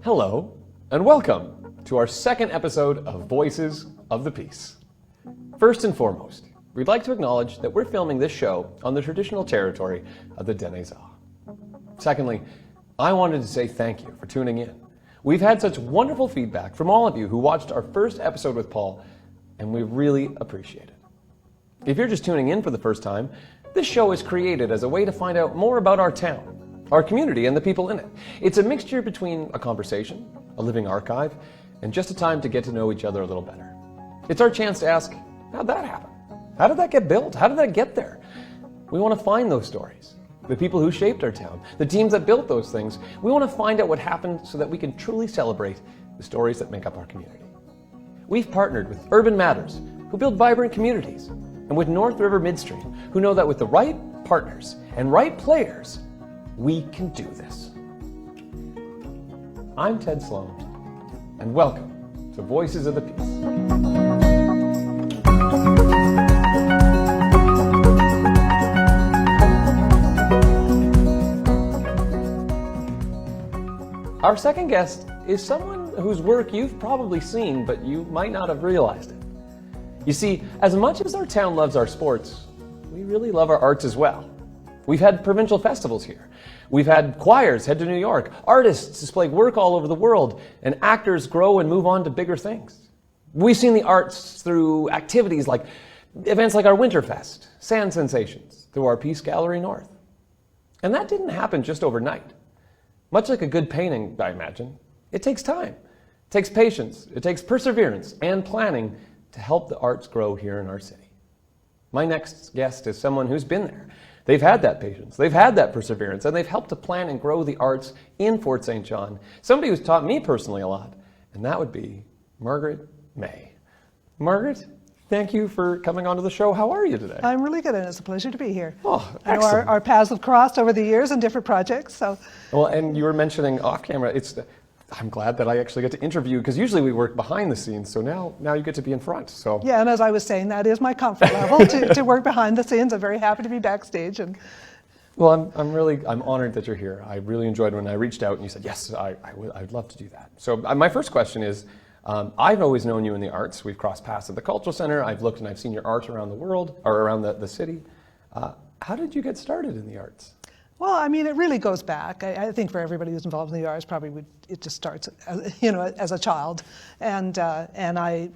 Hello, and welcome to our second episode of Voices of the Peace. First and foremost, we'd like to acknowledge that we're filming this show on the traditional territory of the Denizah. Secondly, I wanted to say thank you for tuning in. We've had such wonderful feedback from all of you who watched our first episode with Paul, and we really appreciate it. If you're just tuning in for the first time, this show is created as a way to find out more about our town, our community, and the people in it. It's a mixture between a conversation, a living archive, and just a time to get to know each other a little better. It's our chance to ask, how'd that happen? How did that get built? How did that get there? We want to find those stories. The people who shaped our town, the teams that built those things. We want to find out what happened so that we can truly celebrate the stories that make up our community. We've partnered with Urban Matters, who build vibrant communities, and with RiverMidstream, who know that with the right partners and right players, we can do this. I'm Ted Sloan, and welcome to Voices of the Peace. Our second guest is someone whose work you've probably seen, but you might not have realized it. You see, as much as our town loves our sports, we really love our arts as well. We've had provincial festivals here. We've had choirs head to New York, artists display work all over the world, and actors grow and move on to bigger things. We've seen the arts through activities like events like our Winterfest, Sand Sensations, through our Peace Gallery North. And that didn't happen just overnight. Much like a good painting, I imagine, it takes time. It takes patience, it takes perseverance and planning to help the arts grow here in our city. My next guest is someone who's been there. They've had that patience, they've had that perseverance, and they've helped to plan and grow the arts in Fort St. John. Somebody who's taught me personally a lot, and that would be Margaret May. Margaret, thank you for coming onto the show. How are you today? I'm really good, and it's a pleasure to be here. Oh, I know excellent. our paths have crossed over the years in different projects. So, Well, and you were mentioning off camera, I'm glad that I actually get to interview, because usually we work behind the scenes, so now you get to be in front. So yeah, and as I was saying, that is my comfort level to work behind the scenes. I'm very happy to be backstage. And well, I'm honored that you're here. I really enjoyed when I reached out and you said, yes, I'd love to do that. So my first question is, I've always known you in the arts. We've crossed paths at the Cultural Centre. I've looked and I've seen your art around the world, or around the city. How did you get started in the arts? well, I mean, it really goes back. I think for everybody who's involved in the arts, it just starts, as a child. And I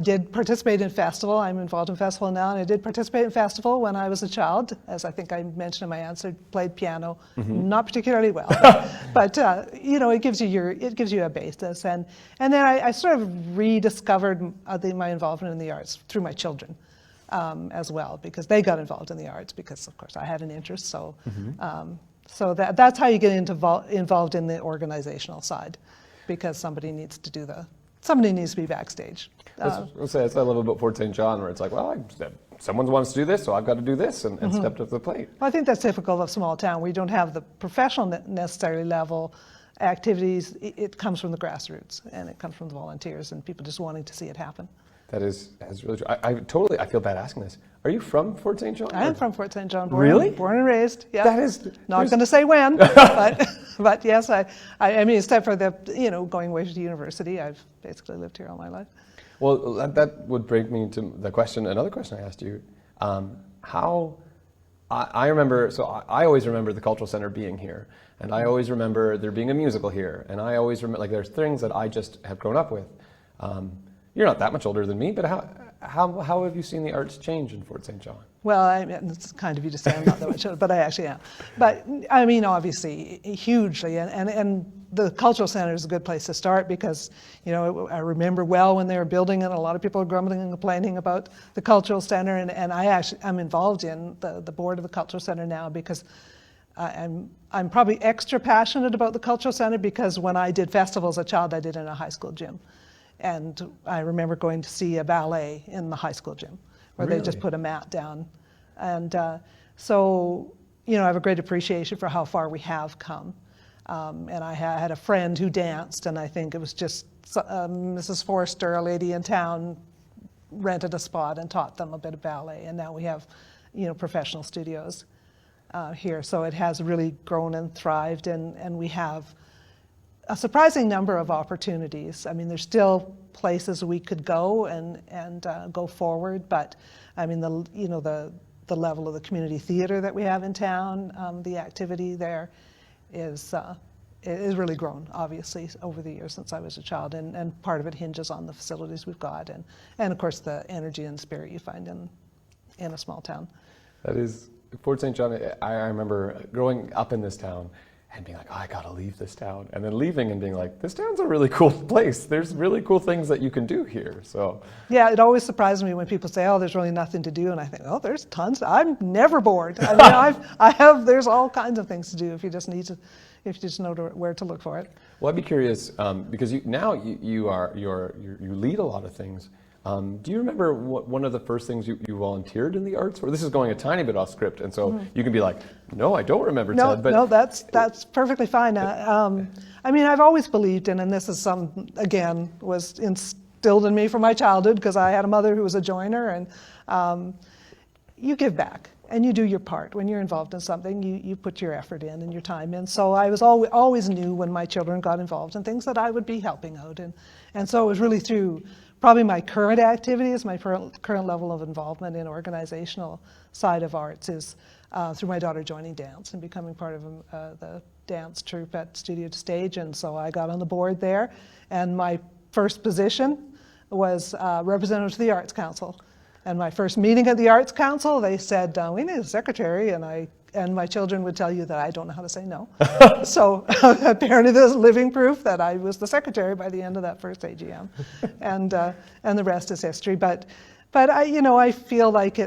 did participate in festival. I'm involved in festival now, and I did participate in festival when I was a child. As I think I mentioned in my answer, played piano, not particularly well, but it gives you a basis. And then I sort of rediscovered my involvement in the arts through my children. As well, because they got involved in the arts, because of course I had an interest. So, so that's how you get involved in the organizational side, because somebody needs to be backstage. Let's say that's what I love about Fort St. John, where it's like, well, someone wants to do this, so I've got to do this, and stepped up to the plate. Well, I think that's typical of small town. We don't have the professional necessarily level activities. It comes from the grassroots, and it comes from the volunteers and people just wanting to see it happen. That's really true. I feel bad asking this. Are you from Fort St. John? I am from Fort St. John. Really? Born and raised. Yeah. That is not going to say when, but yes, I mean, except for the going away to university, I've basically lived here all my life. Well, that would bring me to another question I asked you. I remember, so I always remember the Cultural Centre being here, and I always remember there being a musical here, and I always remember, there's things that I just have grown up with. You're not that much older than me, but how have you seen the arts change in Fort St. John? Well, it's kind of you to say I'm not that much older, but I actually am. But I mean, obviously, hugely, and the Cultural Centre is a good place to start, because I remember well when they were building it, a lot of people were grumbling and complaining about the Cultural Centre, and I'm involved in the board of the Cultural Centre now, because I'm probably extra passionate about the Cultural Centre, because when I did festivals as a child, I did it in a high school gym. And I remember going to see a ballet in the high school gym, where Really? they just put a mat down. And so, I have a great appreciation for how far we have come. And I had a friend who danced, and I think it was just Mrs. Forster, a lady in town, rented a spot and taught them a bit of ballet. And now we have, professional studios. here. So it has really grown and thrived, and we have a surprising number of opportunities. I mean, there's still places we could go and go forward, but I mean, the level of the community theater that we have in town, the activity there is really grown, obviously, over the years since I was a child, and part of it hinges on the facilities we've got, and of course the energy and spirit you find in a small town. That is, Fort St. John, I remember growing up in this town and being like, oh, I gotta leave this town, and then leaving and being like, this town's a really cool place. There's really cool things that you can do here. So yeah, it always surprises me when people say, oh, there's really nothing to do, and I think, oh, there's tons. I'm never bored. I mean, there's all kinds of things to do if you just need to, if you just know where to look for it. Well, I'd be curious, because you lead a lot of things. Do you remember one of the first things you volunteered in the arts for? This is going a tiny bit off script, and so you can be like, no, I don't remember, Ted. But no, that's perfectly fine. I mean, I've always believed in, and this is again, was instilled in me from my childhood, because I had a mother who was a joiner, and you give back, and you do your part. When you're involved in something, you put your effort in and your time in. So I was always knew when my children got involved in things that I would be helping out, and so it was really through probably my current activities, my current level of involvement in organizational side of arts is through my daughter joining dance and becoming part of the dance troupe at Studio to Stage, and so I got on the board there, and my first position was representative to the Arts Council. And my first meeting at the Arts Council, they said, we need a secretary, and my children would tell you that I don't know how to say no. So apparently there's living proof that I was the secretary by the end of that first AGM, and the rest is history. But I feel like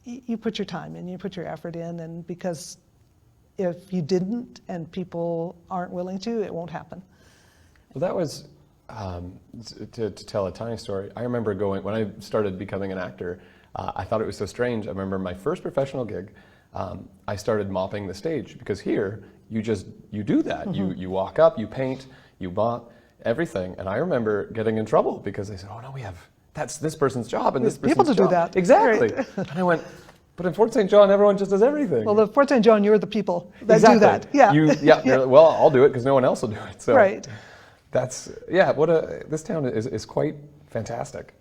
you put your time in, you put your effort in, and because if you didn't and people aren't willing to, it won't happen. Well, that was, to tell a tiny story, I remember when I started becoming an actor, I thought it was so strange. I remember my first professional gig, I started mopping the stage, because here you do that. Mm-hmm. You walk up, you paint, you mop, everything. And I remember getting in trouble because they said, oh no, that's this person's job and this person's people to job. Do that. Exactly. Right. And I went, but in Fort St. John, everyone just does everything. Well, in Fort St. John, you're the people that exactly. do that. Yeah. Yeah. Well, I'll do it because no one else will do it. So right. That's, this town is quite fantastic.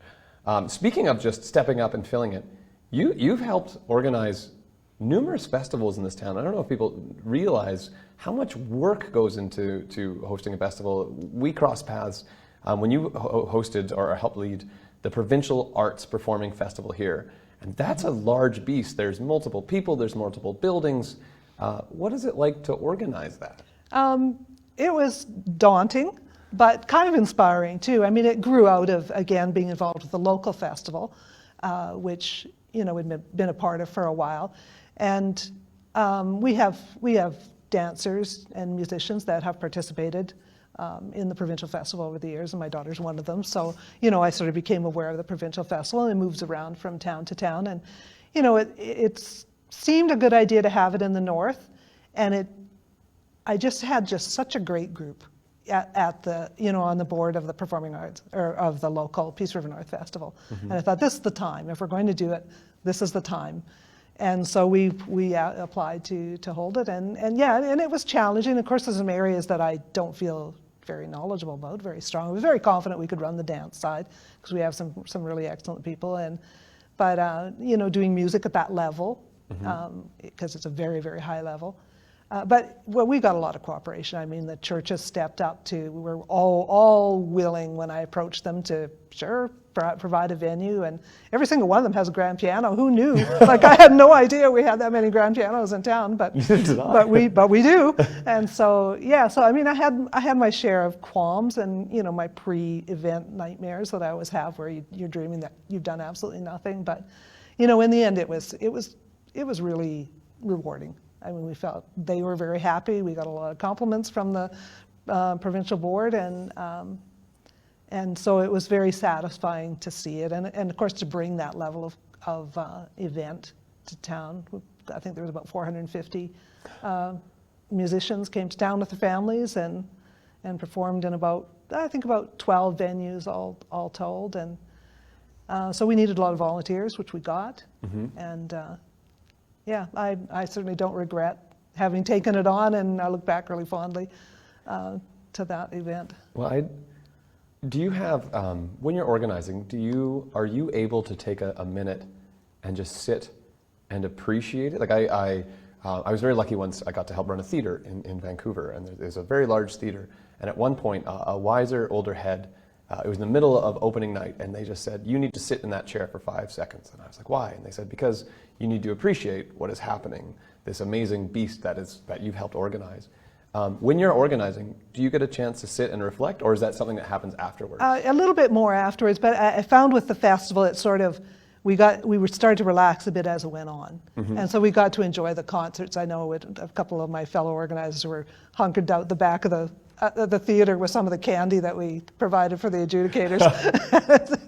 Speaking of just stepping up and filling it, you've helped organize numerous festivals in this town. I don't know if people realize how much work goes into hosting a festival. We crossed paths when you hosted or helped lead the Provincial Arts Performing Festival here. And that's a large beast. There's multiple people, there's multiple buildings. What is it like to organize that? It was daunting, but kind of inspiring too. I mean, it grew out of, again, being involved with the local festival, which, we'd been a part of for a while. And we have dancers and musicians that have participated in the provincial festival over the years, and my daughter's one of them. So, I sort of became aware of the provincial festival, and it moves around from town to town. And, it seemed a good idea to have it in the north, and I just had such a great group at the, on the board of the performing arts, or of the local Peace River North Festival. Mm-hmm. And I thought, this is the time. If we're going to do it, this is the time. And so we applied to hold it, and it was challenging. Of course, there's some areas that I don't feel very knowledgeable about, very strong. I was very confident we could run the dance side, because we have some really excellent people. But doing music at that level, because it's a very, very high level. But we got a lot of cooperation. I mean, the church has stepped up we were all willing when I approached them to, sure, provide a venue, and every single one of them has a grand piano. Who knew? Like, I had no idea we had that many grand pianos in town, but we do. And so I mean, I had my share of qualms and my pre-event nightmares that I always have, where you're dreaming that you've done absolutely nothing. But in the end, it was really rewarding. I mean, we felt they were very happy. We got a lot of compliments from the provincial board, and so it was very satisfying to see it, and of course to bring that level of event to town. I think there was about 450 musicians came to town with their families and performed in about 12 venues all told, and so we needed a lot of volunteers, which we got, I certainly don't regret having taken it on, and I look back really fondly to that event. Well, do you have, when you're organizing, are you able to take a minute and just sit and appreciate it? Like I was very lucky once I got to help run a theater in Vancouver, and there's a very large theater, and at one point a wiser, older head, it was in the middle of opening night, and they just said, you need to sit in that chair for 5 seconds. And I was like, why? And they said, because you need to appreciate what is happening, this amazing beast that you've helped organize. When you're organizing, do you get a chance to sit and reflect, or is that something that happens afterwards? A little bit more afterwards, but I found with the festival, it sort of, we were starting to relax a bit as it went on. Mm-hmm. And so we got to enjoy the concerts. I know a couple of my fellow organizers were hunkered out the back of the theater with some of the candy that we provided for the adjudicators.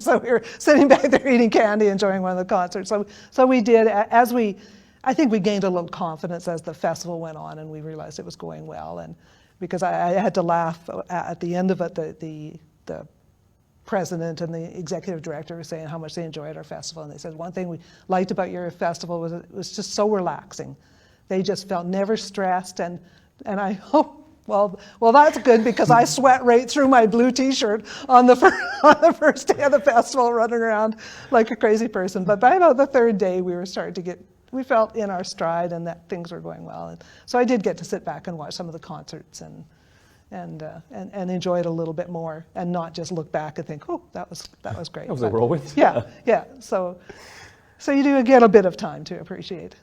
So we were sitting back there eating candy, enjoying one of the concerts. So we did, I think we gained a little confidence as the festival went on, and we realized it was going well. And because I had to laugh at the end of it, the president and the executive director were saying how much they enjoyed our festival, and they said one thing we liked about your festival was it was just so relaxing. They just felt never stressed, and I hope. Well, that's good, because I sweat right through my blue T-shirt on the first day of the festival, running around like a crazy person. But by about the third day, we felt in our stride, and that things were going well. And so I did get to sit back and watch some of the concerts and enjoy it a little bit more, and not just look back and think, oh, that was great. That was a whirlwind. Yeah. So you do get a bit of time to appreciate.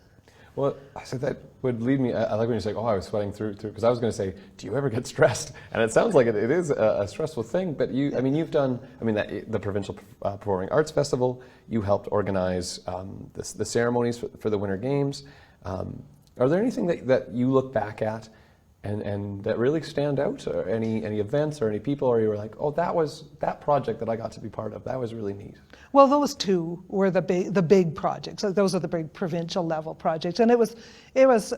Well, so that would lead me, I like when you say, I was sweating through, because I was going to say, do you ever get stressed? And it sounds like it is a stressful thing, but you've done, the Provincial Performing Arts Festival, you helped organize the ceremonies for the Winter Games. Are there anything that you look back at and that really stand out, or any events or any people, or you were like, that project that I got to be part of, that was really neat? Well, those two were the big projects. So those are the big provincial level projects, and it was I was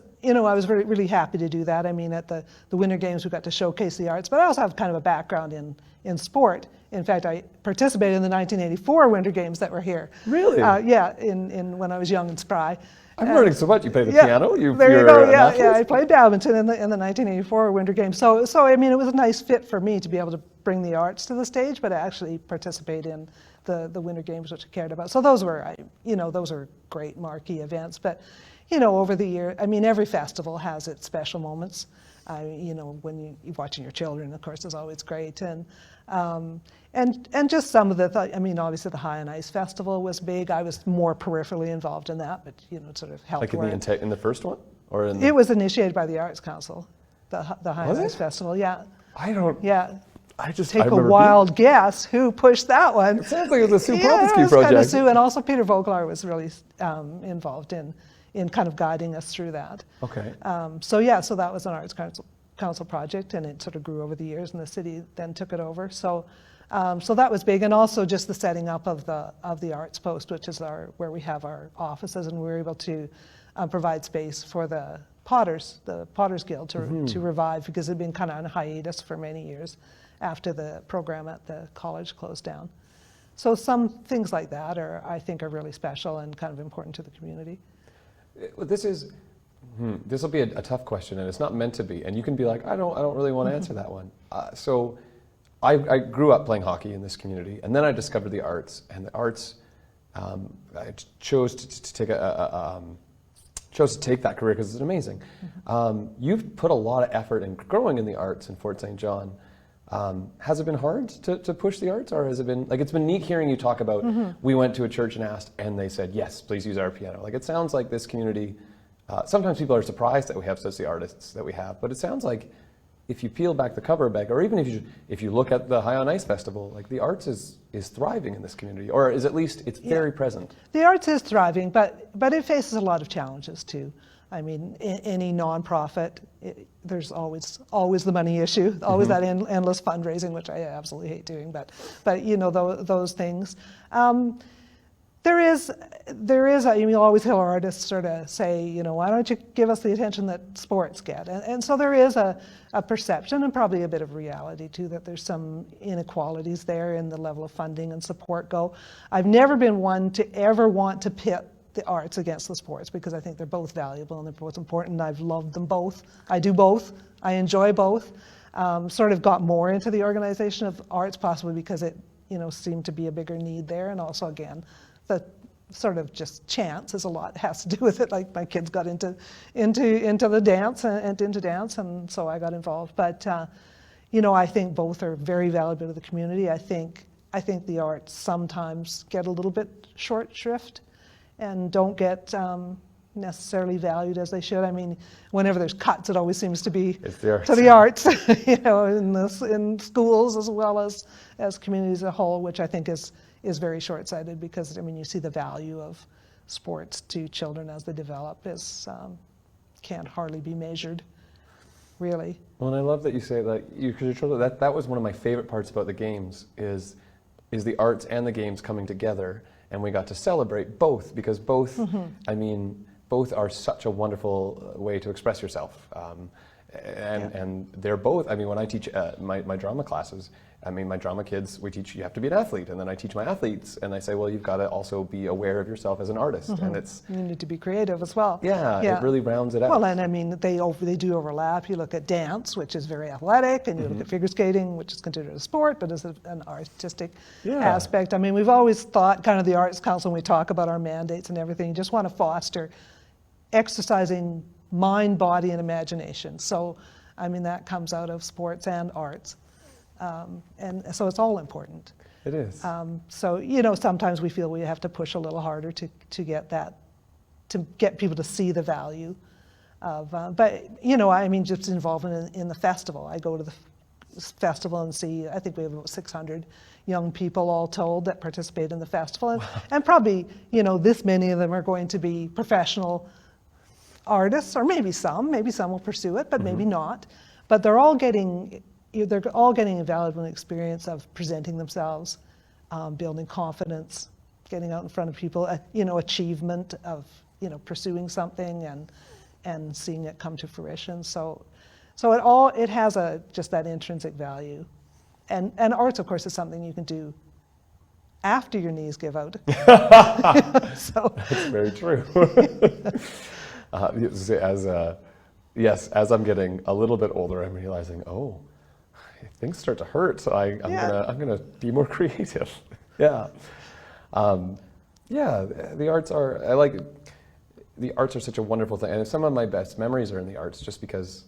really, really happy to do that. At the Winter Games, we got to showcase the arts, but I also have kind of a background in sport. In fact, I participated in the 1984 Winter Games that were here. Really? In when I was young and spry. I'm learning so much. You play the piano. There you go. Yeah. I played badminton in the 1984 Winter Games. So it was a nice fit for me to be able to bring the arts to the stage, but actually participate in the Winter Games, which I cared about. So those were great marquee events. But over the year, every festival has its special moments. When you're watching your children, of course, is always great. And just some of obviously the High on Ice Festival was big. I was more peripherally involved in that, but it sort of helped. Like in the first one, or it was initiated by the Arts Council, the High on Ice Festival. Yeah. I don't. Yeah. I just take a wild guess who pushed that one. It sounds like it was a Sue Propinski project. Kind of Sue, and also Peter Voglar was really involved in kind of guiding us through that. Okay. So that was an Arts Council project, and it sort of grew over the years, and the city then took it over. So that was big, and also just the setting up of the Arts Post, which is where we have our offices, and we were able to provide space for the Potters Guild to revive, because it had been kind of on hiatus for many years after the program at the college closed down. So some things like that I think are really special and kind of important to the community. This will be a tough question, and it's not meant to be. And you can be like, I don't really want to answer that one. So I grew up playing hockey in this community, and then I discovered the arts. And the arts, I chose to take that career because it's amazing. You've put a lot of effort in growing in the arts in Fort St. John. Has it been hard to push the arts, or has it been, it's been neat hearing you talk about, we went to a church and asked, and they said, yes, please use our piano. It sounds like this community, sometimes people are surprised that we have such the artists that we have, but it sounds like if you peel back the cover back, or even if you look at the High on Ice Festival, the arts is thriving in this community, or is at least it's very present. The arts is thriving, but it faces a lot of challenges too. Any nonprofit, there's always the money issue, always that endless fundraising, which I absolutely hate doing. But those things. There is. You always hear artists sort of say, why don't you give us the attention that sports get? And so there is a perception and probably a bit of reality too that there's some inequalities there in the level of funding and support go. I've never been one to ever want to pit the arts against the sports, because I think they're both valuable and they're both important. I've loved them both. I do both. I enjoy both. Sort of got more into the organization of arts possibly because it, seemed to be a bigger need there. And also, again, the sort of just chance is a lot has to do with it. Like my kids got into the dance and into dance, and so I got involved. But I think both are very valuable to the community. I think the arts sometimes get a little bit short shrift and don't get necessarily valued as they should. I mean, whenever there's cuts, it always seems to be to the arts, in schools as well as communities as a whole, which I think is very short-sighted, because you see the value of sports to children as they develop can't hardly be measured, really. Well, and I love that you say that because your children. That was one of my favorite parts about the games is the arts and the games coming together, and we got to celebrate both, because both, both are such a wonderful way to express yourself. And they're both, when I teach my drama classes, my drama kids, we teach you have to be an athlete, and then I teach my athletes, and I say, well, you've got to also be aware of yourself as an artist, and you need to be creative as well. Yeah, it really rounds it out. Well, and they do overlap. You look at dance, which is very athletic, and you look at figure skating, which is considered a sport, but is an artistic aspect. We've always thought, kind of the Arts Council, when we talk about our mandates and everything, you just want to foster exercising mind, body, and imagination. So, that comes out of sports and arts. And so it's all important. It is. So, sometimes we feel we have to push a little harder to get that, to get people to see the value of, but, just involvement in the festival. I go to the festival and see, I think we have about 600 young people all told that participate in the festival. And probably, this many of them are going to be professional artists, or maybe some will pursue it, but maybe not. But they're all getting a valuable experience of presenting themselves, building confidence, getting out in front of people, achievement of, pursuing something and seeing it come to fruition. So it has just that intrinsic value. And arts, of course, is something you can do after your knees give out. So that's very true. As I'm getting a little bit older, I'm realizing, things start to hurt, so I'm gonna be more creative. The arts are. The arts are such a wonderful thing, and some of my best memories are in the arts, just because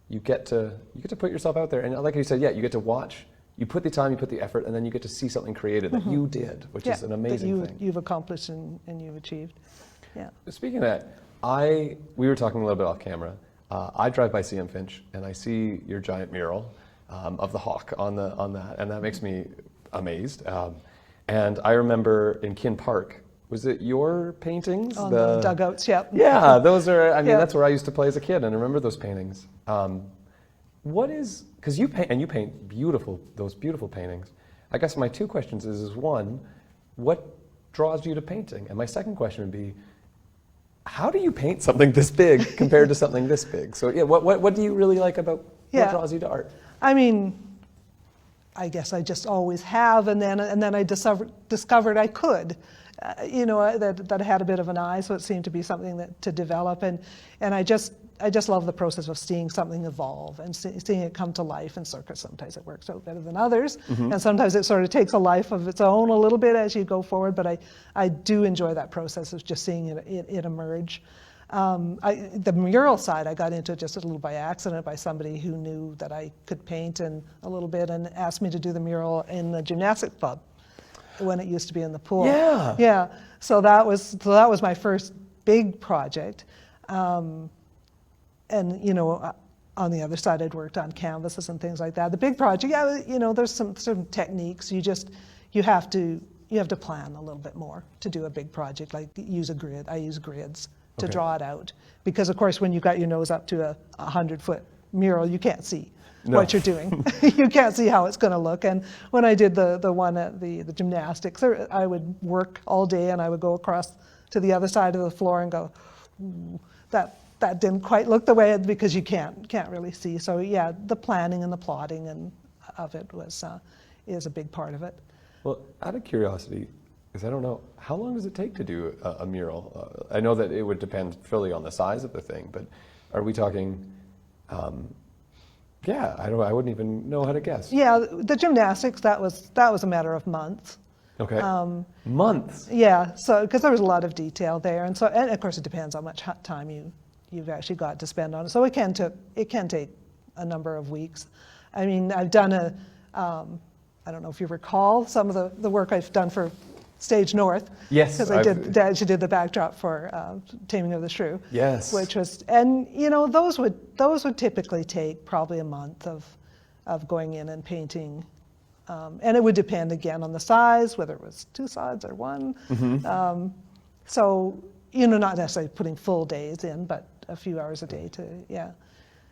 you get to put yourself out there, and like you said, you get to watch. You put the time, you put the effort, and then you get to see something created that you did, which is an amazing thing. You've accomplished and you've achieved. Yeah. Speaking of that, we were talking a little bit off camera. I drive by CM Finch, and I see your giant mural of the hawk on that, and that makes me amazed. And I remember in Kin Park, was it your paintings? On the dugouts, yeah. Yeah, those are. That's where I used to play as a kid, and I remember those paintings. Because you paint those beautiful paintings. I guess my two questions is one, what draws you to painting? And my second question would be, how do you paint something this big compared to something this big? So what do you really like about what draws you to art? I guess I just always have, and then I discovered I could. That I had a bit of an eye, so it seemed to be something to develop, and I just love the process of seeing something evolve and seeing it come to life. And circus, sometimes it works out better than others, and sometimes it sort of takes a life of its own a little bit as you go forward. But I do enjoy that process of just seeing it emerge. The mural side, I got into just a little by accident by somebody who knew that I could paint a little bit and asked me to do the mural in the gymnastics club when it used to be in the pool. Yeah. So that was my first big project. And on the other side, I'd worked on canvases and things like that. The big project, there's some techniques. You have to plan a little bit more to do a big project, like use a grid. I use grids to draw it out, because of course when you've got your nose up to a 100-foot mural, you can't see what you're doing. You can't see how it's going to look. And when I did the one at the gymnastics, I would work all day, and I would go across to the other side of the floor and go, that didn't quite look the way because you can't really see. So the planning and the plotting of it is a big part of it. Well, out of curiosity, Because I don't know, how long does it take to do a mural? I know that it would depend fully on the size of the thing, but are we talking, I wouldn't even know how to guess. Yeah, the gymnastics, that was a matter of months. Okay, months? Yeah, so, because there was a lot of detail there, and of course it depends how much time you've actually got to spend on it. So it can take a number of weeks. I mean, I've done I don't know if you recall some of the work I've done for Stage North. Yes. Because I actually did the backdrop for Taming of the Shrew. Yes. Which was, and those would typically take probably a month of going in and painting. And it would depend again on the size, whether it was 2 sides or one. Mm-hmm. So, not necessarily putting full days in, but a few hours a day yeah.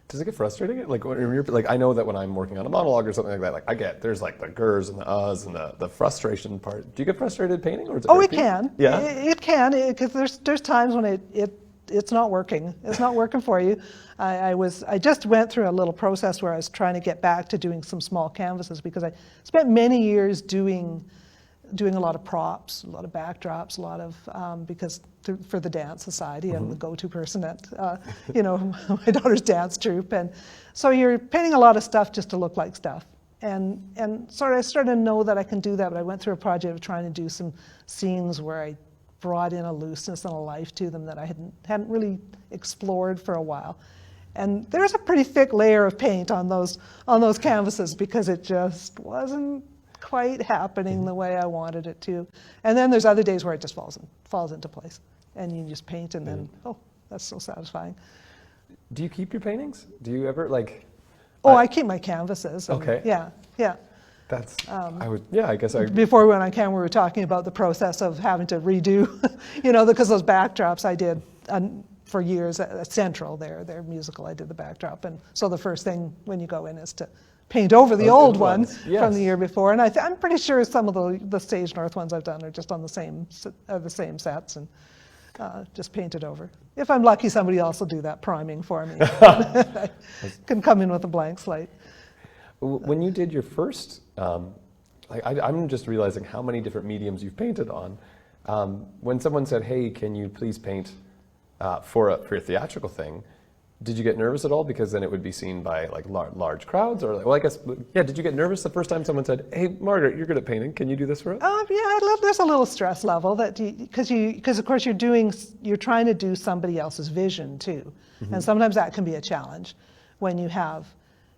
Does it get frustrating? Like when you're I know that when I'm working on a monologue or something like that, there's like the gers and the uhs and the frustration part. Do you get frustrated painting, or is it? Oh, it can. Yeah, it can, because there's times when it's not working. It's not working for you. I just went through a little process where I was trying to get back to doing some small canvases, because I spent many years doing a lot of props, a lot of backdrops, a lot of because for the dance society, I'm the go-to person at my daughter's dance troupe, and so you're painting a lot of stuff just to look like stuff, and sort of I started to know that I can do that. But I went through a project of trying to do some scenes where I brought in a looseness and a life to them that I hadn't really explored for a while, and there's a pretty thick layer of paint on those canvases, because it just wasn't quite happening the way I wanted it to. And then there's other days where it just falls into place, and you just paint, and then that's so satisfying. Do you keep your paintings? Do you ever I keep my canvases. Okay. Yeah. That's I guess I. Before we went on camera, we were talking about the process of having to redo, because those backdrops I did for years at Central, their musical, I did the backdrop, and so the first thing when you go in is to paint over the old one yes. from the year before, and I'm pretty sure some of the Stage North ones I've done are just on the same sets, and just painted over. If I'm lucky, somebody else will do that priming for me. I can come in with a blank slate. When you did your first, I'm just realizing how many different mediums you've painted on. When someone said, "Hey, can you please paint for a theatrical thing?" Did you get nervous at all, because then it would be seen by large crowds, or I guess did you get nervous the first time someone said, "Hey, Margaret, you're good at painting. Can you do this for us?" There's a little stress level that because of course you're trying to do somebody else's vision too, and sometimes that can be a challenge when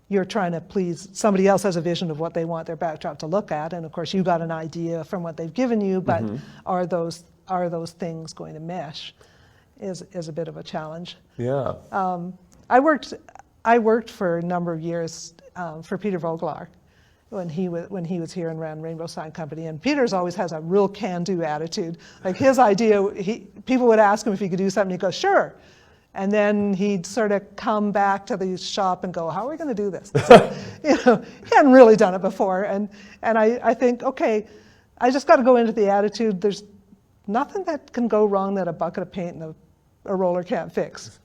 you're trying to please somebody else has a vision of what they want their backdrop to look at, and of course you got an idea from what they've given you, but are those things going to mesh? Is a bit of a challenge. Yeah. I worked for a number of years for Peter Vogelaar when he was here and ran Rainbow Sign Company. And Peter's always has a real can-do attitude. Like his idea, people would ask him if he could do something. He'd go, "Sure." And then he'd sort of come back to the shop and go, "How are we going to do this?" So, he hadn't really done it before. And I think, okay, I just got to go into the attitude. There's nothing that can go wrong that a bucket of paint and a roller can't fix.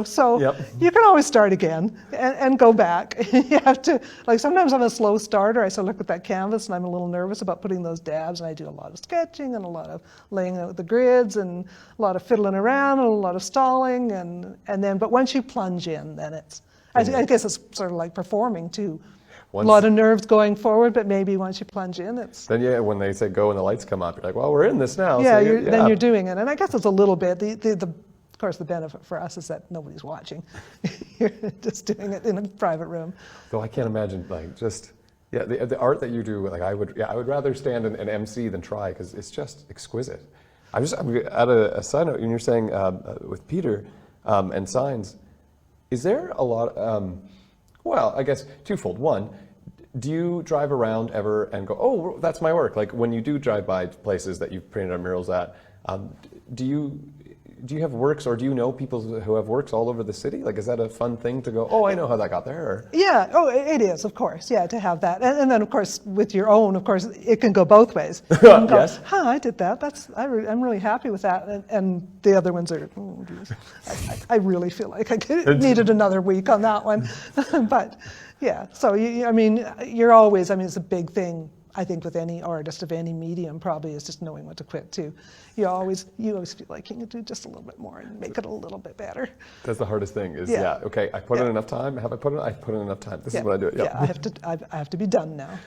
So you can always start again and go back. You have to, sometimes I'm a slow starter. I sort of look at that canvas and I'm a little nervous about putting those dabs, and I do a lot of sketching and a lot of laying out the grids and a lot of fiddling around and a lot of stalling, and then, but once you plunge in, then I guess it's sort of like performing too. A lot of nerves going forward, but maybe once you plunge in, it's... Then when they say go and the lights come up, you're like, well, we're in this now. Yeah, so then you're doing it. And I guess it's a little bit, of course, the benefit for us is that nobody's watching. You're just doing it in a private room. Though I can't imagine, the art that you do, I would rather stand and MC than try, because it's just exquisite. I'm at a side note, when you're saying with Peter and signs, is there a lot, well, I guess twofold. One, do you drive around ever and go, "Oh, that's my work"? Like when you do drive by places that you've painted on murals at, do you have works, or do you know people who have works all over the city? Is that a fun thing to go, "Oh, I know how that got there"? Or? Yeah, it is, of course, to have that. And then, of course, with your own, of course, it can go both ways. You can go, yes. I did that. I'm really happy with that. And the other ones are, "Oh, geez, I really feel like I needed another week on that one." But, yeah, so, you're always, it's a big thing. I think with any artist of any medium probably is just knowing what to quit to. You always feel like you can do just a little bit more and make it a little bit better. That's the hardest thing is, okay, I put in enough time. I put in enough time. This is what I do. Yeah, I have to be done now.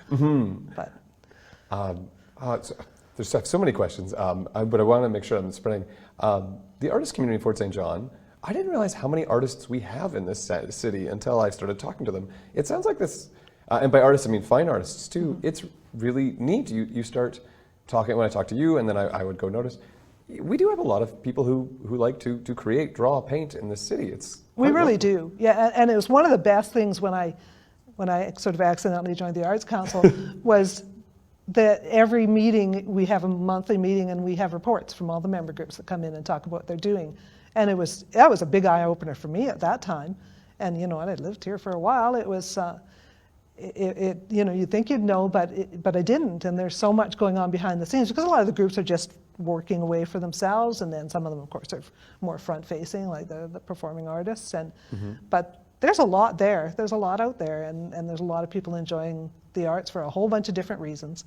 But there's so many questions, but I want to make sure I'm spreading. The artist community in Fort St. John, I didn't realize how many artists we have in this city until I started talking to them. It sounds like this, and by artists I mean fine artists too, it's really neat. You start talking, when I talk to you, and then I would go notice, we do have a lot of people who like to create, draw, paint in this city. We really do, yeah, and it was one of the best things when I sort of accidentally joined the Arts Council was that every meeting, we have a monthly meeting and we have reports from all the member groups that come in and talk about what they're doing. And that was a big eye-opener for me at that time. And you know, and I'd lived here for a while. It was, you know, you'd think you'd know, but I didn't. And there's so much going on behind the scenes because a lot of the groups are just working away for themselves, and then some of them, of course, are more front-facing, like the performing artists. And but there's a lot there. There's a lot out there, and there's a lot of people enjoying the arts for a whole bunch of different reasons.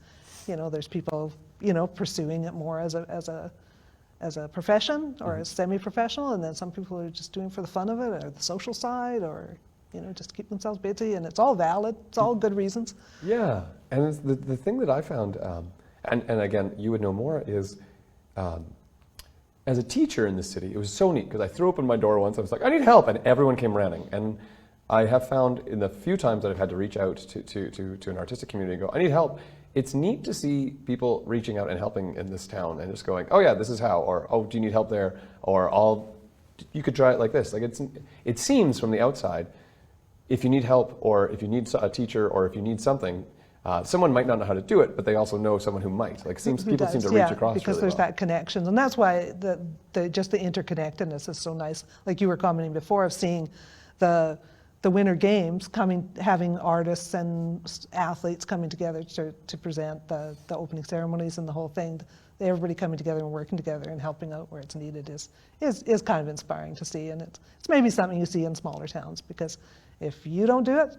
You know, there's people, you know, pursuing it more as a profession or as semi-professional, and then some people are just doing for the fun of it or the social side, or you know, just keep themselves busy, and it's all valid. It's all good reasons. Yeah, and the thing that I found, and again, you would know more, is as a teacher in the city, it was so neat because I threw open my door once. I was like, I need help, and everyone came running. And I have found in the few times that I've had to reach out to an artistic community and go, I need help. It's neat to see people reaching out and helping in this town and just going, oh yeah, this is how, or oh, do you need help there, or you could try it like this. Like it seems from the outside, if you need help, or if you need a teacher, or if you need something, someone might not know how to do it, but they also know someone who might. Like people seem to reach across because really there's well. that connection, and that's why just the interconnectedness is so nice. Like you were commenting before, of seeing the Winter Games having artists and athletes coming together to present the opening ceremonies and the whole thing. Everybody coming together and working together and helping out where it's needed is kind of inspiring to see, and it's maybe something you see in smaller towns, because if you don't do it,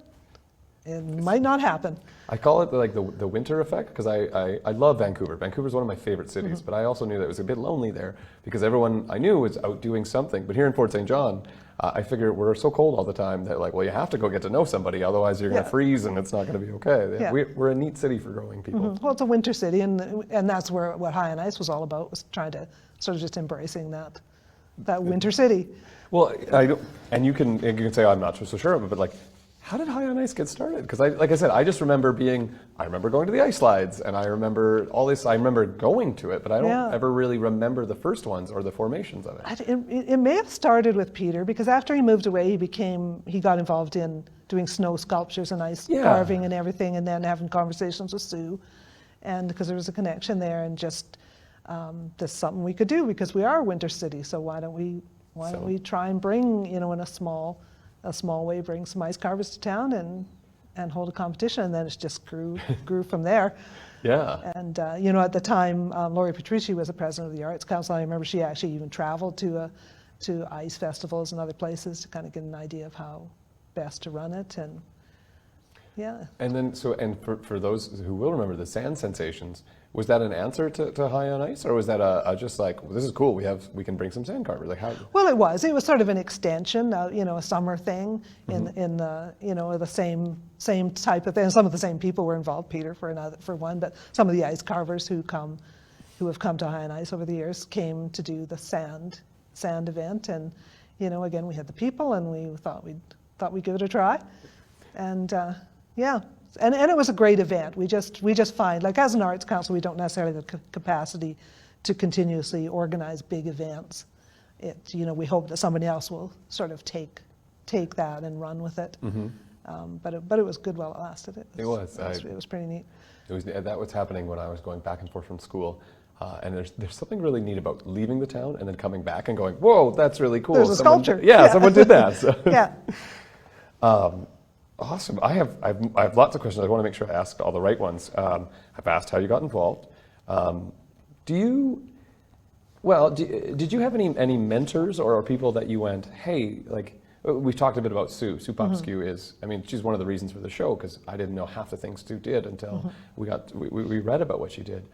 it might not happen. I call it like the winter effect, because I love Vancouver. Vancouver's one of my favorite cities, but I also knew that it was a bit lonely there because everyone I knew was out doing something. But here in Fort St. John, I figure we're so cold all the time that like, well, you have to go get to know somebody, otherwise you're going to freeze and it's not going to be okay. Yeah. We're a neat city for growing people. Well, it's a winter city, and that's what High on Ice was all about, was trying to sort of just embracing that winter city. Well, and you can say, oh, I'm not so sure of it, but like, how did High on Ice get started? Because like I said, I just remember going to the ice slides, and I remember all this. I remember going to it, but I don't ever really remember the first ones or the formations of it. It may have started with Peter, because after he moved away, he got involved in doing snow sculptures and ice carving and everything, and then having conversations with Sue, and because there was a connection there, and just this is something we could do because we are a winter city. So why don't we try and bring, in a small way, bring some ice carvers to town and hold a competition, and then it just grew from there. Yeah. And at the time, Laurie Patrici was the president of the Arts Council. I remember she actually even traveled to ice festivals and other places to kind of get an idea of how best to run it, and yeah. And then for those who will remember the Sand Sensations, was that an answer to High on Ice, or was that just like, well, this is cool, we can bring some sand carvers? Like how? Well, it was sort of an extension, a summer thing in the same type of thing. Some of the same people were involved, Peter for one, but some of the ice carvers who have come to High on Ice over the years came to do the sand event, and again, we had the people, and we thought we'd give it a try, and yeah. And it was a great event. We just find, like, as an arts council, we don't necessarily have the capacity to continuously organize big events. We hope that somebody else will sort of take that and run with it. Mm-hmm. But it was good while it lasted. It was pretty neat. That was happening when I was going back and forth from school. And there's something really neat about leaving the town and then coming back and going, whoa, that's really cool. There's a sculpture. Someone did that. So. Yeah. Awesome. I have lots of questions. I want to make sure I ask all the right ones. I've asked how you got involved. Did you have any mentors or people that you went, hey, like, we've talked a bit about Sue. Sue Popskew is, I mean, she's one of the reasons for the show, because I didn't know half the things Sue did until we read about what she did.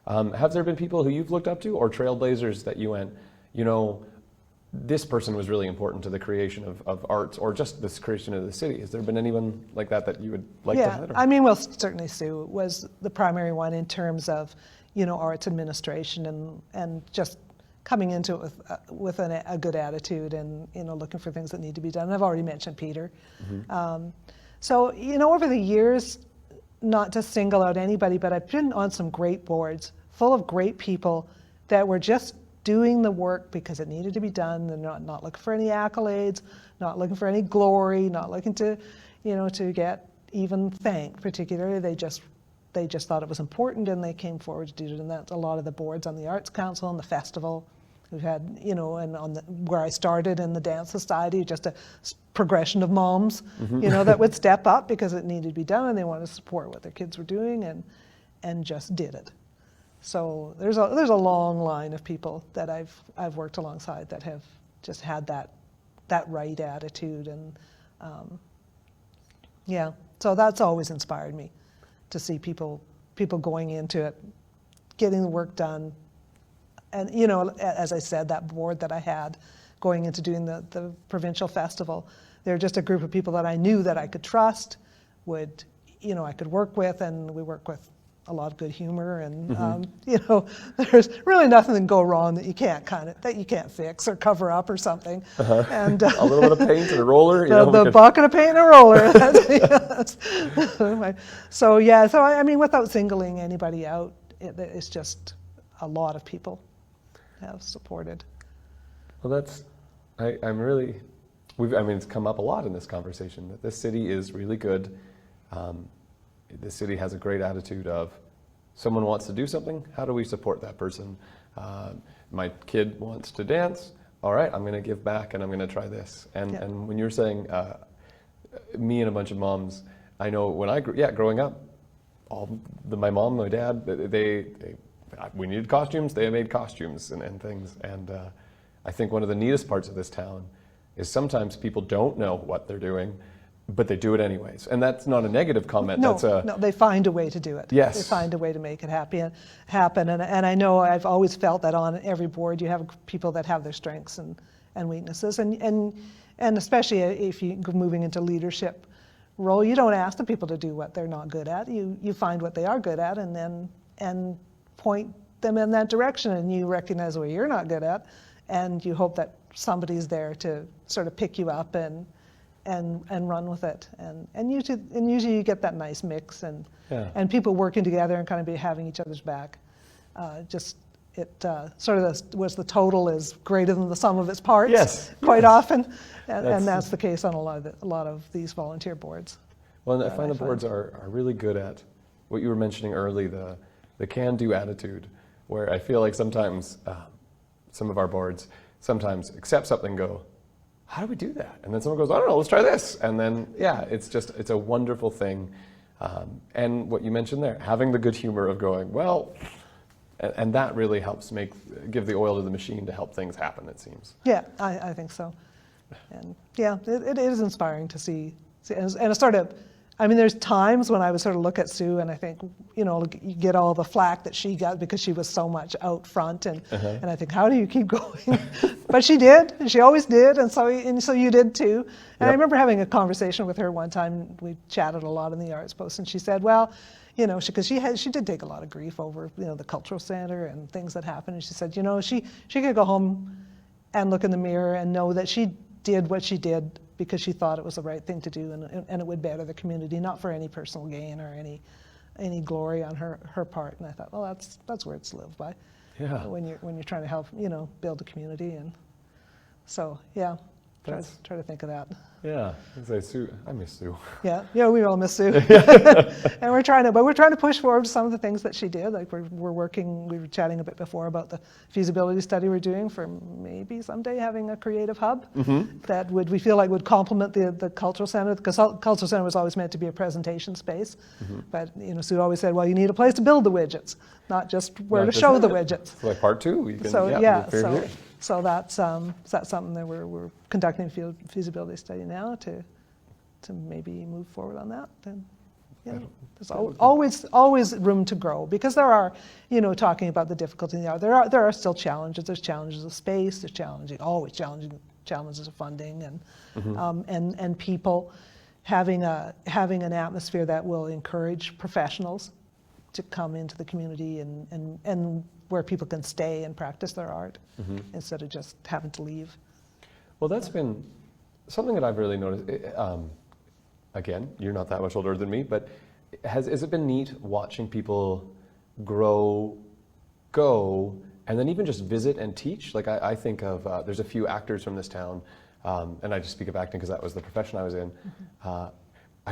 Have there been people who you've looked up to, or trailblazers that you went, you know, this person was really important to the creation of arts, or just this creation of the city? Has there been anyone like that you would like to highlight? I mean, well, certainly Sue was the primary one in terms of, you know, arts administration and just coming into it with a good attitude and, you know, looking for things that need to be done. And I've already mentioned Peter. So, you know, over the years, not to single out anybody, but I've been on some great boards full of great people that were just doing the work because it needed to be done. They're not looking for any accolades, not looking for any glory, not looking to, you know, to get even thanked particularly. They just thought it was important, and they came forward to do it. And that's a lot of the boards on the Arts Council and the festival. We've had, you know, and on where I started in the Dance Society, just a progression of moms, you know, that would step up because it needed to be done, and they wanted to support what their kids were doing, and just did it. So there's a long line of people that I've worked alongside that have just had that right attitude, and so that's always inspired me to see people going into it, getting the work done. And, you know, as I said, that board that I had going into doing the provincial festival, they're just a group of people that I knew that I could trust, I could work with, and we work with a lot of good humor, and you know, there's really nothing that can go wrong that you can't fix or cover up or something. And a little bit of paint and a roller. The bucket of paint and a roller. So I mean, without singling anybody out, it's just a lot of people have supported. Well, it's come up a lot in this conversation that this city is really good. This city has a great attitude of, someone wants to do something, how do we support that person? My kid wants to dance, all right, I'm going to give back and I'm going to try this. And when you're saying me and a bunch of moms, I know when growing up, my mom, my dad, we needed costumes, they made costumes and things. And I think one of the neatest parts of this town is sometimes people don't know what they're doing, but they do it anyways. And that's not a negative comment. No, they find a way to do it. Yes. They find a way to make it happen. And I know I've always felt that on every board you have people that have their strengths and weaknesses. And especially if you're moving into leadership role, you don't ask the people to do what they're not good at. You find what they are good at and point them in that direction, and you recognize what you're not good at, and you hope that somebody's there to sort of pick you up and run with it, and usually you get that nice mix and people working together and kind of having each other's back. Was the total is greater than the sum of its parts. Yes, quite often, and that's the case on a lot of these volunteer boards. Well, and I find the boards are really good at what you were mentioning early, the can-do attitude, where I feel like sometimes some of our boards sometimes accept something and go, how do we do that? And then someone goes, I don't know, let's try this. And then, it's a wonderful thing. And what you mentioned there, having the good humor of going, well, and that really helps give the oil to the machine to help things happen, it seems. Yeah, I think so. And it is inspiring to see. And it sort of, I mean, there's times when I would sort of look at Sue and I think, you get all the flack that she got because she was so much out front, and I think, how do you keep going? But she did, and she always did, and so you did too. And I remember having a conversation with her one time. We chatted a lot in the Arts Post, and she said, well, because she did take a lot of grief over, the cultural center and things that happened, and she said, she could go home and look in the mirror and know that she did what she did because she thought it was the right thing to do, and it would better the community, not for any personal gain or any glory on her part. And I thought, well, that's words to live by. Yeah. When you're trying to help, build a community, and so try to think of that. Yeah, I miss Sue. Yeah, we all miss Sue. And we're trying to push forward some of the things that she did. Like we were chatting a bit before about the feasibility study we're doing for maybe someday having a creative hub that we feel like would complement the cultural center. The cultural center was always meant to be a presentation space, but Sue always said, well, you need a place to build the widgets, not just where to show the widgets. Like part two. So that's something that we're conducting a feasibility study now to maybe move forward on that. And yeah, there's always room to grow, because there are, talking about the difficulty there are still challenges. There's challenges of space. There's always challenging challenges of funding and people having an atmosphere that will encourage professionals to come into the community and where people can stay and practice their art instead of just having to leave. Well, that's been something that I've really noticed. Again, you're not that much older than me, but has it been neat watching people grow, go, and then even just visit and teach? Like I think of, there's a few actors from this town, and I just speak of acting because that was the profession I was in. I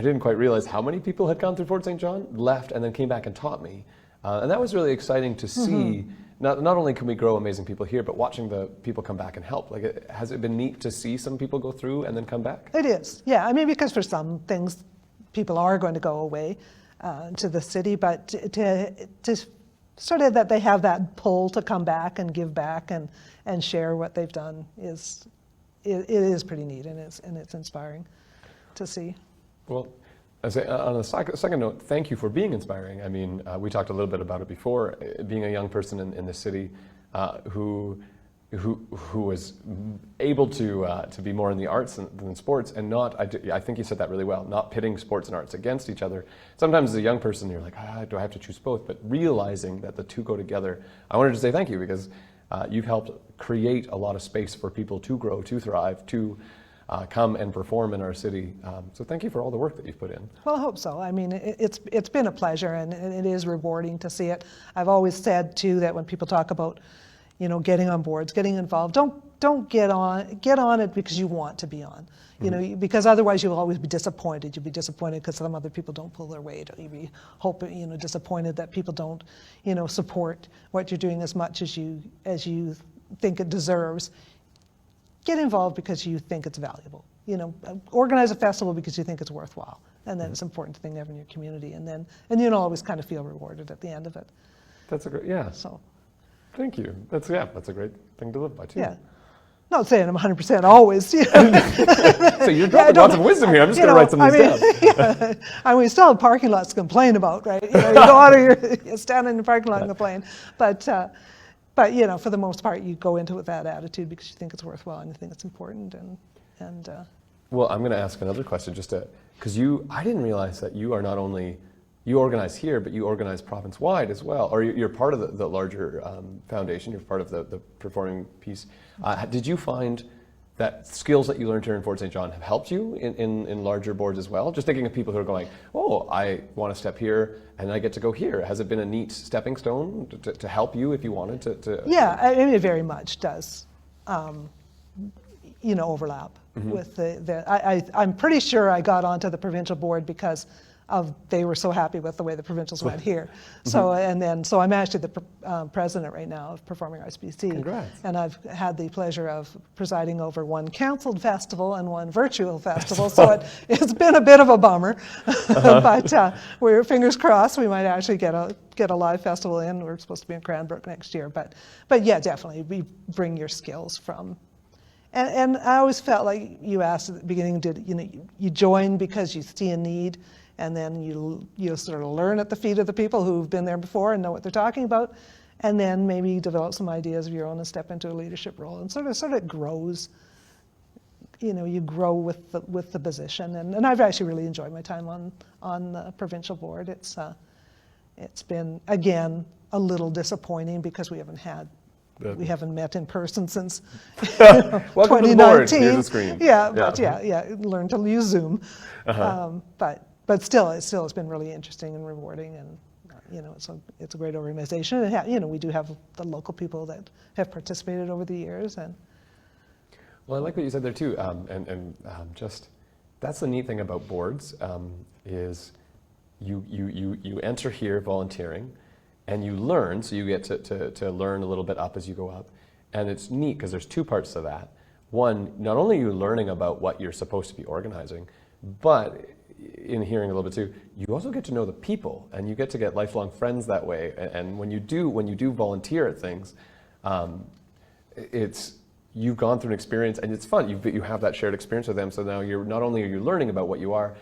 didn't quite realize how many people had gone through Fort St. John, left, and then came back and taught me. And that was really exciting to see. Not only can we grow amazing people here, but watching the people come back and help. Like, has it been neat to see some people go through and then come back? It is, yeah. I mean, because for some things, people are going to go away to the city, but to sort of that they have that pull to come back and give back and share what they've done it is pretty neat, and it's inspiring to see. Well, on a second note, thank you for being inspiring. I mean, we talked a little bit about it before. Being a young person in the city who was able to be more in the arts than sports, and not, I think you said that really well, not pitting sports and arts against each other. Sometimes as a young person, you're like, do I have to choose both? But realizing that the two go together, I wanted to say thank you, because you've helped create a lot of space for people to grow, to thrive, to come and perform in our city. So thank you for all the work that you've put in. Well, I hope so. I mean, it's been a pleasure, and it is rewarding to see it. I've always said too that when people talk about, getting on boards, getting involved, don't get on it because you want to be on. Because otherwise you'll always be disappointed. You'll be disappointed because some other people don't pull their weight. Or you'll be disappointed that people don't, support what you're doing as much as you think it deserves. Get involved because you think it's valuable. Organize a festival because you think it's worthwhile, and then it's an important thing to have in your community, and you'll always kind of feel rewarded at the end of it. That's a great, yeah. So, thank you. That's a great thing to live by too. Yeah. Not saying I'm 100% always. So you're dropping lots of wisdom here. I'm just going to write some of these down. Yeah. I mean, we still have parking lots to complain about, right? You go out of you stand in the parking lot and complain, but for the most part, you go into it with that attitude because you think it's worthwhile and you think it's important. And Well, I'm going to ask another question, because I didn't realize that you are not only, you organize here, but you organize province-wide as well, or you're part of the larger foundation, you're part of the performing piece. Did you find that skills that you learned here in Fort St. John have helped you in larger boards as well? Just thinking of people who are going, I want to step here and I get to go here. Has it been a neat stepping stone to help you if you wanted to? Yeah, I mean, it very much does, overlap with I'm pretty sure I got onto the provincial board because they were so happy with the way the provincials went here. So I'm actually the president right now of Performing Arts BC. Congrats. And I've had the pleasure of presiding over one counciled festival and one virtual festival. So it's been a bit of a bummer, but we're fingers crossed we might actually get a live festival in. We're supposed to be in Cranbrook next year, but yeah, definitely we bring your skills from. And I always felt like you asked at the beginning, you join because you see a need, and then you sort of learn at the feet of the people who've been there before and know what they're talking about, and then maybe develop some ideas of your own and step into a leadership role, and sort of grows. You grow with the position, and I've actually really enjoyed my time on the provincial board. It's been, again, a little disappointing because we haven't met in person since Welcome 2019. To the board. Here's a screen. Yeah, but learn to use Zoom. But still, it's been really interesting and rewarding, and it's a great organization. And we do have the local people that have participated over the years. And well, I like what you said there too, just that's the neat thing about boards is you enter here volunteering, and you learn, so you get to learn a little bit up as you go up, and it's neat because there's two parts to that. One, not only are you learning about what you're supposed to be organizing, but in hearing a little bit too, you also get to know the people, and you get to get lifelong friends that way. And when you do volunteer at things, it's you've gone through an experience, and it's fun. You have that shared experience with them. So now you're not only are you learning about what you are,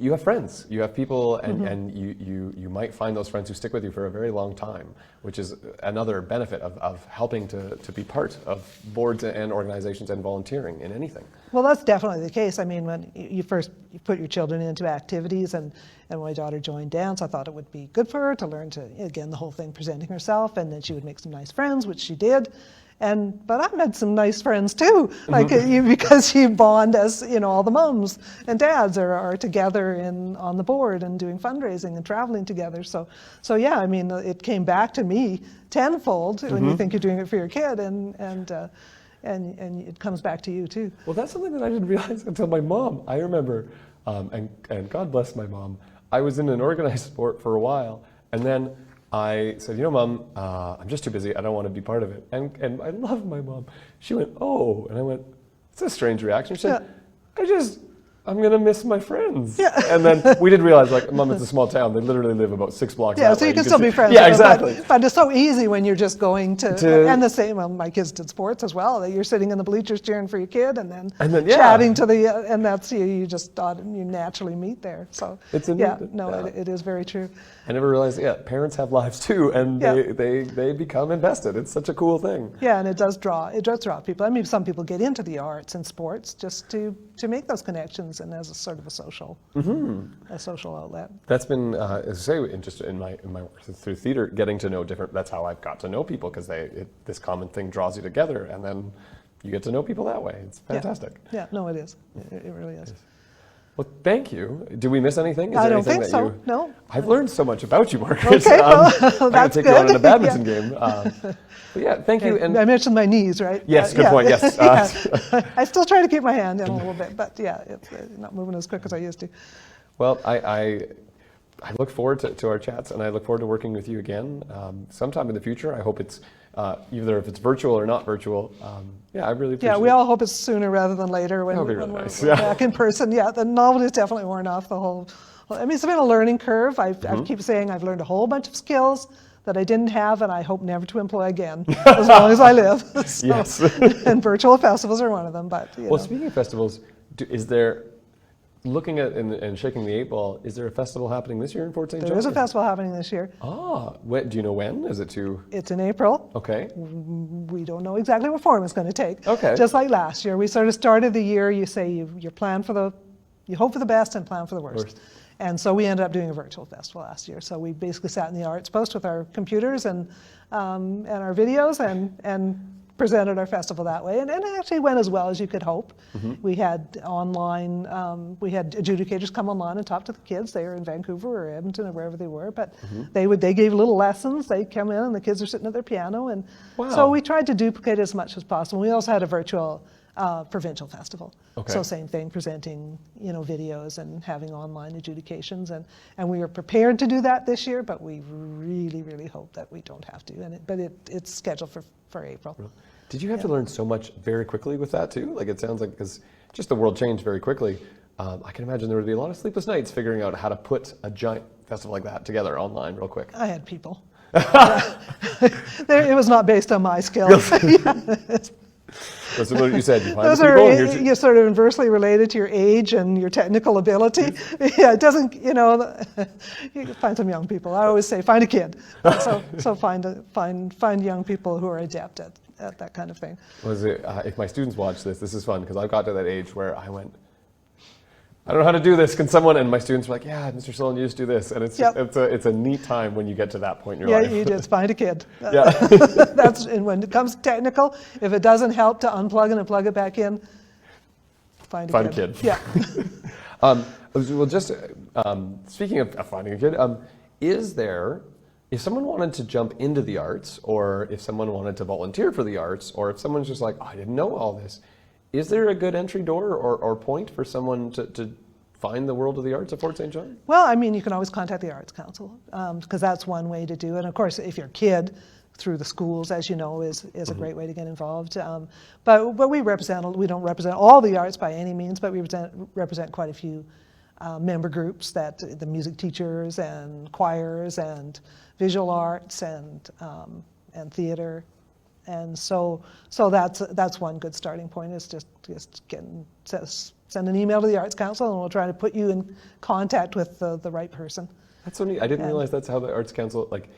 you have friends, you have people, and you might find those friends who stick with you for a very long time, which is another benefit of helping to be part of boards and organizations and volunteering in anything. Well, that's definitely the case. I mean, when you put your children into activities, and my daughter joined dance, I thought it would be good for her to learn to, again, the whole thing, presenting herself, and then she would make some nice friends, which she did. But I've had some nice friends too, like because you bond as, all the mums and dads are together on the board and doing fundraising and traveling together. So yeah, I mean, it came back to me tenfold when you think you're doing it for your kid, and it comes back to you too. Well, that's something that I didn't realize until my mom. I remember, and God bless my mom, I was in an organized sport for a while, and then I said, Mom, I'm just too busy. I don't want to be part of it. And I love my mom. She went, oh. And I went, it's a strange reaction. She said, I'm going to miss my friends. Yeah. And then we did realize, Mom, it's a small town. They literally live about 6 blocks out. Yeah, so you can still be friends. Yeah, exactly. But it's so easy when you're just going to and the same, my kids did sports as well. That you're sitting in the bleachers cheering for your kid and then chatting to and that's, you just thought you naturally meet there. So it is very true. I never realized, parents have lives too, and they become invested. It's such a cool thing. Yeah, and it does draw people. I mean, some people get into the arts and sports just to make those connections and as a sort of a social outlet. That's been, as I say, interesting in my work through theater, getting to know different. That's how I've got to know people, because this common thing draws you together, and then you get to know people that way. It's fantastic. Yeah, no, it is. It really is. Well, thank you. Did we miss anything? I don't think so. No. I've learned so much about you, Margaret. Okay, well, that's good. I'm going to take you on in a badminton game. But thank you. And I mentioned my knees, right? Yes, good point. Yes. I still try to keep my hand in a little bit, but it's not moving as quick as I used to. Well, I look forward to our chats, and I look forward to working with you again sometime in the future. I hope it's either if it's virtual or not virtual. I really appreciate it. Yeah, we all hope it's sooner rather than later when we're back in person. Yeah, the novelty's definitely worn off the whole. I mean, it's been a learning curve. I keep saying I've learned a whole bunch of skills that I didn't have, and I hope never to employ again as long as I live. So, yes. And virtual festivals are one of them. But speaking of festivals, is there? Looking at and shaking the 8 ball, is there a festival happening this year in Fort St. John? There is a festival happening this year. Do you know when? Is it It's in April. Okay. We don't know exactly what form it's going to take. Okay. Just like last year, we sort of started the year. You say you plan you hope for the best and plan for the worst. And so we ended up doing a virtual festival last year. So we basically sat in the arts post with our computers and our videos and presented our festival that way, and it actually went as well as you could hope. We had online, we had adjudicators come online and talk to the kids. They were in Vancouver or Edmonton or wherever they were, but they gave little lessons. They come in and the kids are sitting at their piano, and so we tried to duplicate as much as possible. We also had a virtual provincial festival. Okay. So same thing, presenting videos and having online adjudications, and we were prepared to do that this year, but we really, really hope that we don't have to. But it's scheduled for April. Did you have to learn so much very quickly with that too? Like, it sounds like, because just the world changed very quickly. I can imagine there would be a lot of sleepless nights figuring out how to put a giant festival like that together online real quick. I had people. It was not based on my skills. That's what you said. Those are you're sort of inversely related to your age and your technical ability. Yeah, it doesn't. You can find some young people. I always say, find a kid. So find young people who are adept at that kind of thing. If my students watch this is fun, because I've got to that age where I went, I don't know how to do this. Can someone? And my students were like, yeah, Mr. Sullivan, you just do this. And it's a neat time when you get to that point in your life. Yeah, you just find a kid. Yeah. And when it comes to technical, if it doesn't help to unplug it and plug it back in, find a kid. Yeah. Speaking of finding a kid, is there, if someone wanted to jump into the arts, or if someone wanted to volunteer for the arts, or if someone's just like, I didn't know all this, is there a good entry door or point for someone to find the world of the arts at Fort St. John? Well, I mean, you can always contact the Arts Council, because that's one way to do it. And of course, if you're a kid, through the schools, as you know, is a great way to get involved. But we don't represent all the arts by any means, but we represent quite a few member groups, that the music teachers and choirs and visual arts and theater And so that's one good starting point, is just send an email to the Arts Council, and we'll try to put you in contact with the right person. That's so neat. I didn't realize that's how the Arts Council, like,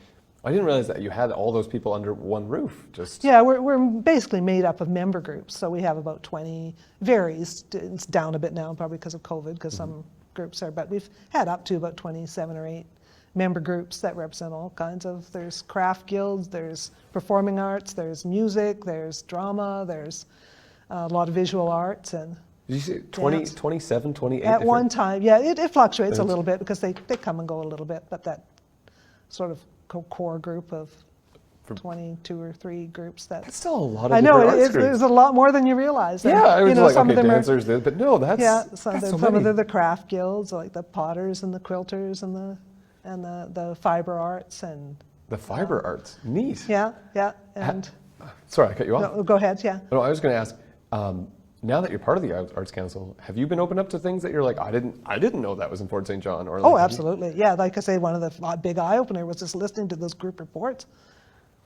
I didn't realize that you had all those people under one roof. Just Yeah, we're basically made up of member groups. So we have about 20, varies. It's down a bit now, probably because of COVID, because some groups are, but we've had up to about 27 or 8 member groups that represent all kinds of, there's craft guilds, there's performing arts, there's music, there's drama, there's a lot of visual arts. And did you say 20, 27, 28? at one time, yeah, it fluctuates a little bit because they come and go a little bit, but that sort of core group of 22 or 3 groups. That's still a lot of I know, arts groups. it's a lot more than you realize. Yeah, I was like, some okay, of them dancers, but no, that's some so of many. them are the craft guilds, like the potters and the quilters and the fiber arts and The fiber arts, neat. yeah, and Sorry, I cut you off. no, go ahead, yeah. No, I was going to ask. Now that you're part of the Arts Council, have you been opened up to things that you're like, I didn't know that was in Fort St. John? Or like, Oh, absolutely, yeah. Like I say, one of the big eye opener was just listening to those group reports,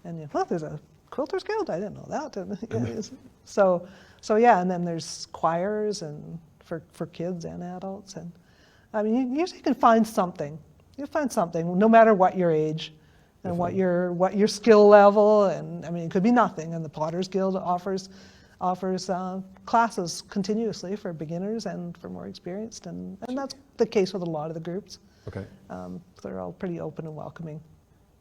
and well, there's a quilters guild. I didn't know that. And, so yeah, and then there's choirs and for kids and adults, and I mean, you usually can find something. You find something, no matter what your age, and what your skill level, and I mean, it could be nothing. And the Potters Guild offers classes continuously for beginners and for more experienced, and that's the case with a lot of the groups. Okay. They're all pretty open and welcoming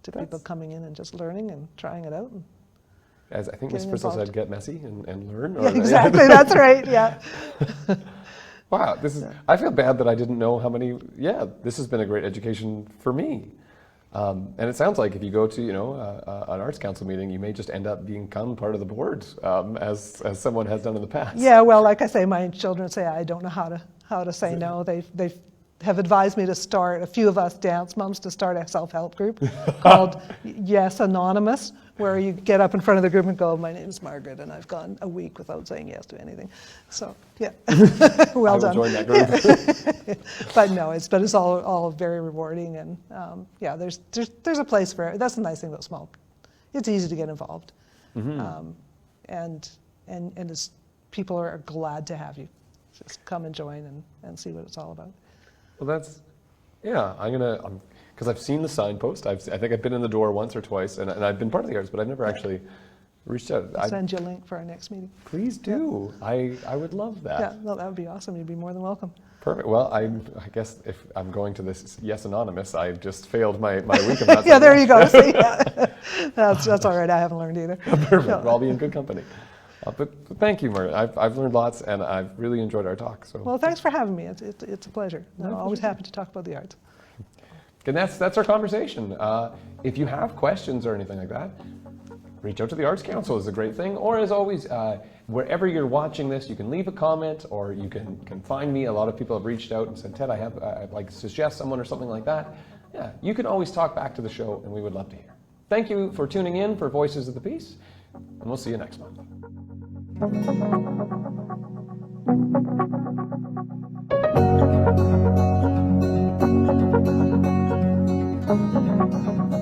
to people coming in and just learning and trying it out. And as I think Miss Bristol said, get messy and learn. Yeah, exactly. That's right. Yeah. Wow, I feel bad that I didn't know how many. Yeah, this has been a great education for me. And it sounds like if you go to an Arts Council meeting, you may just end up become part of the board, as someone has done in the past. Yeah, well, like I say, my children say I don't know how to say no. They have advised me to start, a few of us dance moms, to start a self-help group called Yes Anonymous, where you get up in front of the group and go, my name is Margaret, and I've gone a week without saying yes to anything. So, yeah, well done. I will join that group. But no, it's all very rewarding, and yeah, there's a place for it. That's the nice thing about small. It's easy to get involved, and people are glad to have you. Just come and join and see what it's all about. Well, because I've seen the signpost. I think I've been in the door once or twice, and I've been part of the arts, but I've never actually reached out. I'll send you a link for our next meeting. Please do. Yeah. I would love that. Yeah, no, that would be awesome. You'd be more than welcome. Perfect. Well, I guess if I'm going to this Yes Anonymous, I just failed my week of not yeah, there you go. See, yeah. That's all right. I haven't learned either. Perfect. No. I'll be in good company. But thank you, Margaret. I've learned lots, and I've really enjoyed our talk. So. Well, thanks for having me. It's a pleasure. I'm always happy to talk about the arts. And that's our conversation. If you have questions or anything like that, reach out to the Arts Council is a great thing. Or as always, wherever you're watching this, you can leave a comment, or you can find me. A lot of people have reached out and said, Ted, I'd like to suggest someone or something like that. Yeah, you can always talk back to the show, and we would love to hear. Thank you for tuning in for Voices of the Peace, and we'll see you next month. Thank you.